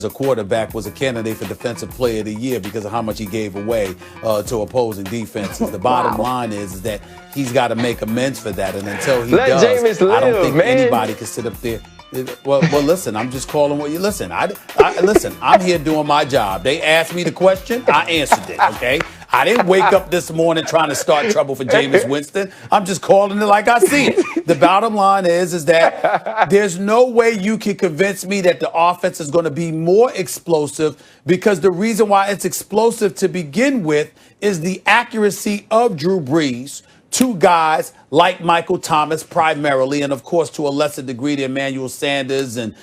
a quarterback was a candidate for Defensive Player of the Year because of how much he gave away to opposing defenses. The bottom line is that he's got to make amends for that, and until he does, Jameis live, I don't think man. anybody can sit up there. Well, listen, I'm just calling what you listen. Listen, I'm here doing my job. They asked me the question, I answered it, okay? I didn't wake up this morning trying to start trouble for Jameis Winston. I'm just calling it like I see it. The bottom line is that there's no way you can convince me that the offense is going to be more explosive, because the reason why it's explosive to begin with is the accuracy of Drew Brees to guys like Michael Thomas primarily, and of course to a lesser degree to Emmanuel Sanders and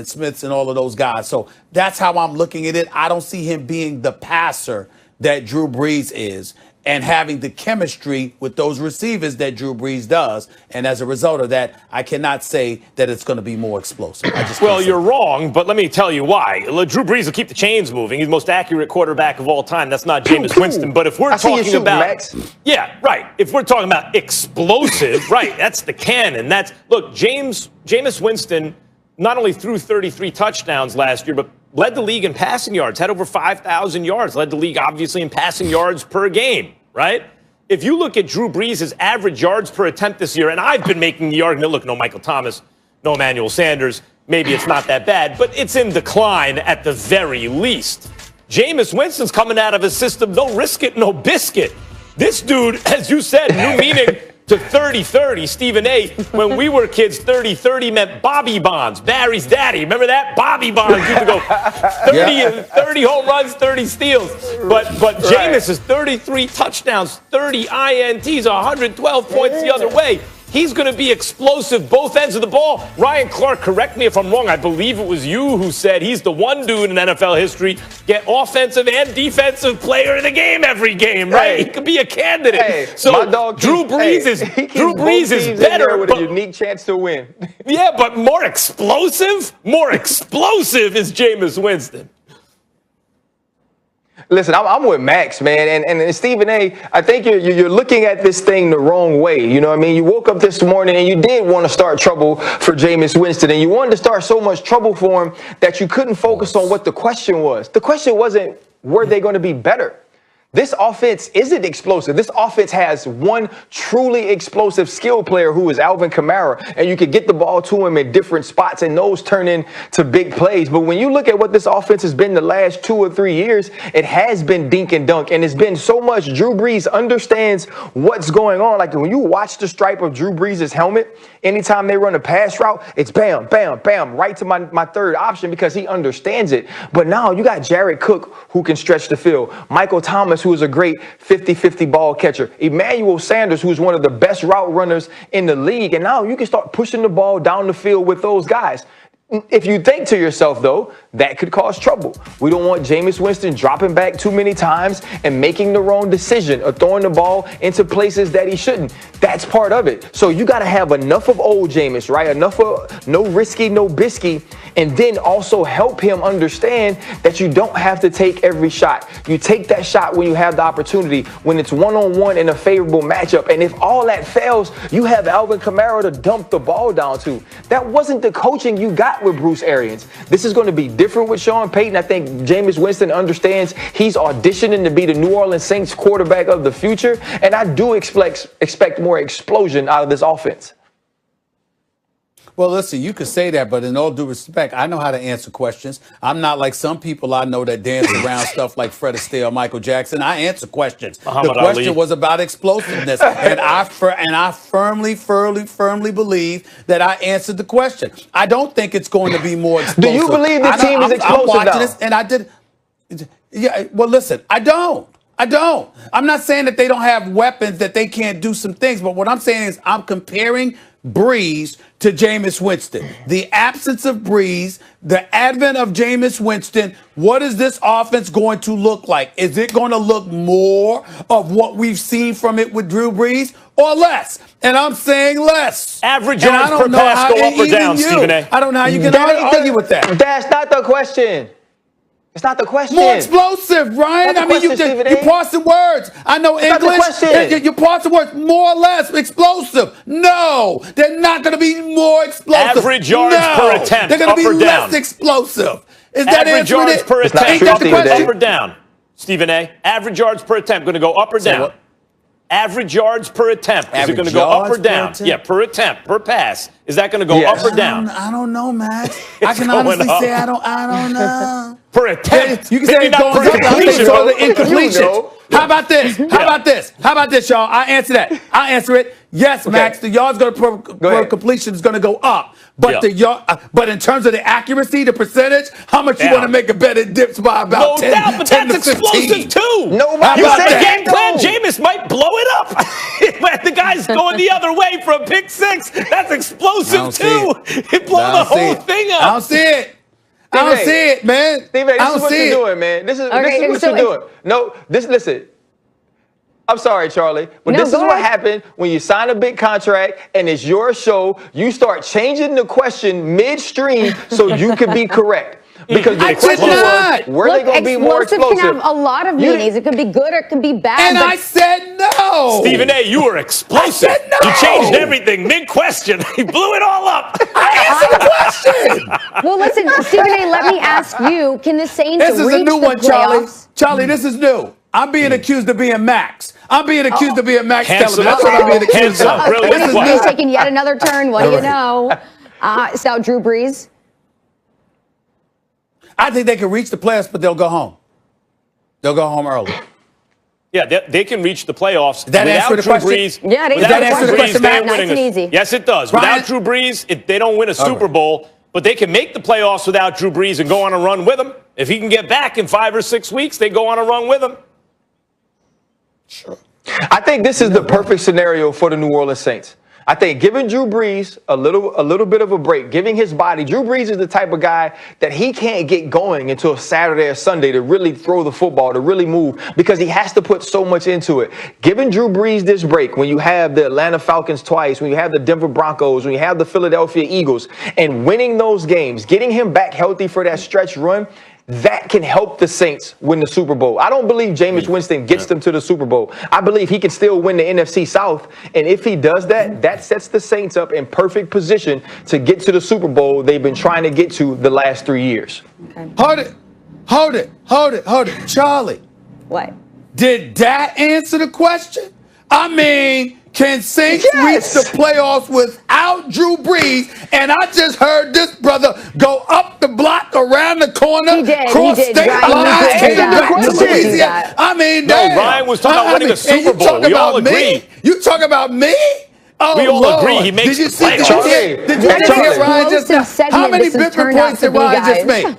Smiths and all of those guys. So that's how I'm looking at it. I don't see him being the passer that Drew Brees is, and having the chemistry with those receivers that Drew Brees does. And as a result of that, I cannot say that it's going to be more explosive. Well, you're wrong, but let me tell you why. Drew Brees will keep the chains moving. He's the most accurate quarterback of all time. That's not Jameis Winston. But if we're talking about, Max. Yeah, right. If we're talking about explosive, right, that's the cannon. Look, Jameis Winston not only threw 33 touchdowns last year, but led the league in passing yards, had over 5,000 yards, led the league, obviously, in passing yards per game, right? If you look at Drew Brees' average yards per attempt this year, and I've been making the argument, look, no Michael Thomas, no Emmanuel Sanders, maybe it's not that bad, but it's in decline at the very least. Jameis Winston's coming out of a system, no risk it, no biscuit. This dude, as you said, new meaning to 30-30. Stephen A., when we were kids, 30-30 meant Bobby Bonds, Barry's daddy. Remember that? Bobby Bonds used to go 30 home runs, 30 steals. But Jameis is 33 touchdowns, 30 INTs, 112 points the other way. He's going to be explosive both ends of the ball. Ryan Clark, correct me if I'm wrong. I believe it was you who said he's the one dude in NFL history get offensive and defensive player of the game every game, right? Hey, he could be a candidate. Hey, so my dog Drew Brees is better with a unique chance to win. Yeah, but more explosive? More explosive is Jameis Winston. Listen, I'm with Max, man, and Stephen A., I think you're looking at this thing the wrong way. You know what I mean? You woke up this morning and you did want to start trouble for Jameis Winston, and you wanted to start so much trouble for him that you couldn't focus on what the question was. The question wasn't, were they going to be better? This offense isn't explosive. This offense has one truly explosive skill player who is Alvin Kamara, and you could get the ball to him in different spots, and those turn into big plays. But when you look at what this offense has been the last 2 or 3 years, it has been dink and dunk, and it's been so much Drew Brees understands what's going on. Like when you watch the stripe of Drew Brees' helmet, anytime they run a pass route, it's bam, bam, bam, right to my third option because he understands it. But now you got Jared Cook who can stretch the field, Michael Thomas, who is a great 50-50 ball catcher, Emmanuel Sanders, who's one of the best route runners in the league. And now you can start pushing the ball down the field with those guys. If you think to yourself, though, that could cause trouble. We don't want Jameis Winston dropping back too many times and making the wrong decision or throwing the ball into places that he shouldn't. That's part of it. So you got to have enough of old Jameis, right? Enough of no risky, no bisky, and then also help him understand that you don't have to take every shot. You take that shot when you have the opportunity, when it's one-on-one in a favorable matchup. And if all that fails, you have Alvin Kamara to dump the ball down to. That wasn't the coaching you got with Bruce Arians. This is going to be different with Sean Payton. I think Jameis Winston understands he's auditioning to be the New Orleans Saints quarterback of the future, and I do expect more explosion out of this offense. Well, listen, you could say that, but in all due respect, I know how to answer questions. I'm not like some people I know that dance around stuff like Fred Astaire or Michael Jackson. I answer questions. The question was about explosiveness, and I firmly believe that I answered the question. I don't think it's going to be more explosive. Do you believe the team is explosive? I'm watching this, and I did. Yeah, well, listen, I don't. I'm not saying that they don't have weapons, that they can't do some things, but what I'm saying is I'm comparing Brees to Jameis Winston. The absence of Brees, the advent of Jameis Winston, what is this offense going to look like? Is it going to look more of what we've seen from it with Drew Brees or less? And I'm saying less. Average yards per pass go up or down, Stephen A. I don't know how you can argue with that. That's not the question. It's not the question. More explosive, Ryan. I mean, you're parsing words. I know English. You're parsing words. More or less explosive. No, they're not going to be more explosive. Average yards per attempt. They're going to be less explosive. Is that average answering yards it? per attempt, Ain't that the question? up or down? Stephen A. Average yards per attempt going to go up or down? What? Average yards per attempt. Is it going to go up or down? Yeah, per attempt, per pass. Is that going to go up or down? I don't know, Max. I can honestly say I don't know. Per attempt. You can say it's going up. I think it's all the incompletions. How about this? How about this, y'all? I answer that. I answer it. Yes, Max. The yards per completion is going to go up. But but in terms of the accuracy, the percentage, how much you want to make a bet it dips by about 10, doubt, but 10 that's to 15. explosive too. Nobody you said got a that. game plan. Jameis might blow it up. The guy's going the other way for a pick six. That's explosive too. It blew the whole thing up. I don't see it. I don't see it, man. Steve, this is what you're doing, man. This is what you're doing. No, listen. I'm sorry, Charlie, but this is what happened when you sign a big contract and it's your show. You start changing the question midstream so you can be correct. Because the question was, were they going to be more explosive? Can have a lot of meanings. It could be good or it could be bad. And I said no. Stephen A., you were explosive. I said no. You changed everything mid-question. He blew it all up. I answered the question. Well, listen, Stephen A., let me ask you, can the Saints This is reach a new the one, playoffs? Charlie, this is new. I'm being accused of being Max. I'm being accused of being Max Teller. Handsome. That's what I'm being accused of. Brilliant. He's taking yet another turn. What do you know? So Drew Brees. I think they can reach the playoffs, but they'll go home. They'll go home early. Yeah, they can reach the playoffs That without answer the Drew question? Brees. Yeah, it without answers the Drew question, Brees, Matt. they're Nice winning and easy. Yes, it does. Ryan? Without Drew Brees, they don't win a Super Bowl, but they can make the playoffs without Drew Brees and go on a run with him. If he can get back in 5 or 6 weeks, they go on a run with him. Sure. I think this is the perfect scenario for the New Orleans Saints. I think giving Drew Brees a little bit of a break, giving his body. Drew Brees is the type of guy that he can't get going until Saturday or Sunday to really throw the football, to really move, because he has to put so much into it. Giving Drew Brees this break when you have the Atlanta Falcons twice, when you have the Denver Broncos, when you have the Philadelphia Eagles, and winning those games, getting him back healthy for that stretch run, that can help the Saints win the Super Bowl. I don't believe Jameis Winston gets them to the Super Bowl. I believe he can still win the NFC South. And if he does that, that sets the Saints up in perfect position to get to the Super Bowl they've been trying to get to the last 3 years. Okay. Hold it. Charlie. What? Did that answer the question? I mean, can Saints reach the playoffs without Drew Brees? And I just heard this brother go up the block, around the corner, cross state lines, came back to Louisiana. I mean, Ryan was talking about winning a Super Bowl. We all agree. You talk about me? Oh, we all Lord. agree he makes the Did playoffs. you hear Ryan just now? How many different points did Ryan just make?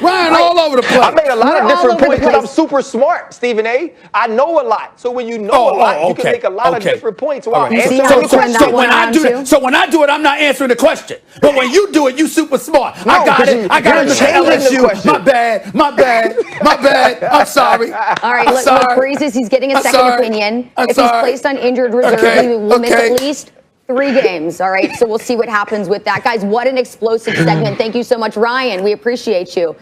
Ryan all over the place. I made a lot of different points because I'm super smart, Stephen A. I know a lot. So when you know a lot, you can make a lot of different points while answering the question. So when I do it, I'm not answering the question. But when you do it, you super smart. I got it. I got it. LSU. My bad. I'm sorry. All right, look, Brees says he's getting a second opinion. If he's placed on injured reserve, he will miss at least 3 games. All right, so we'll see what happens with that. Guys, what an explosive segment. Thank you so much, Ryan. We appreciate you.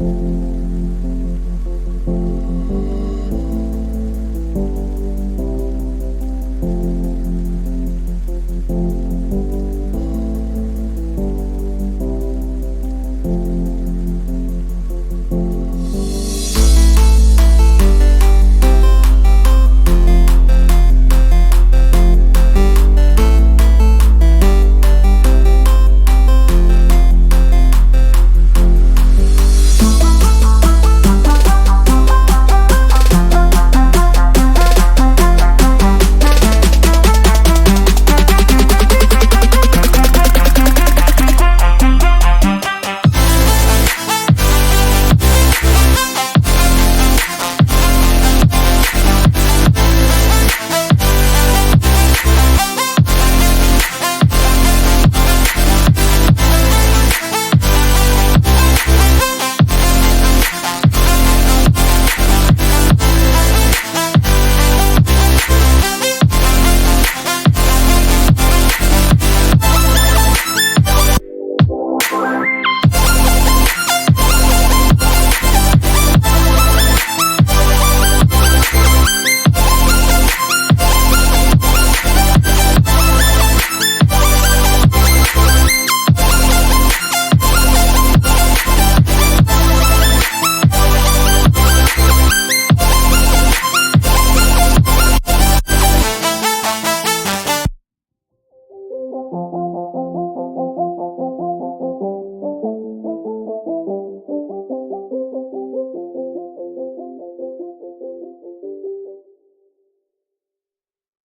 it.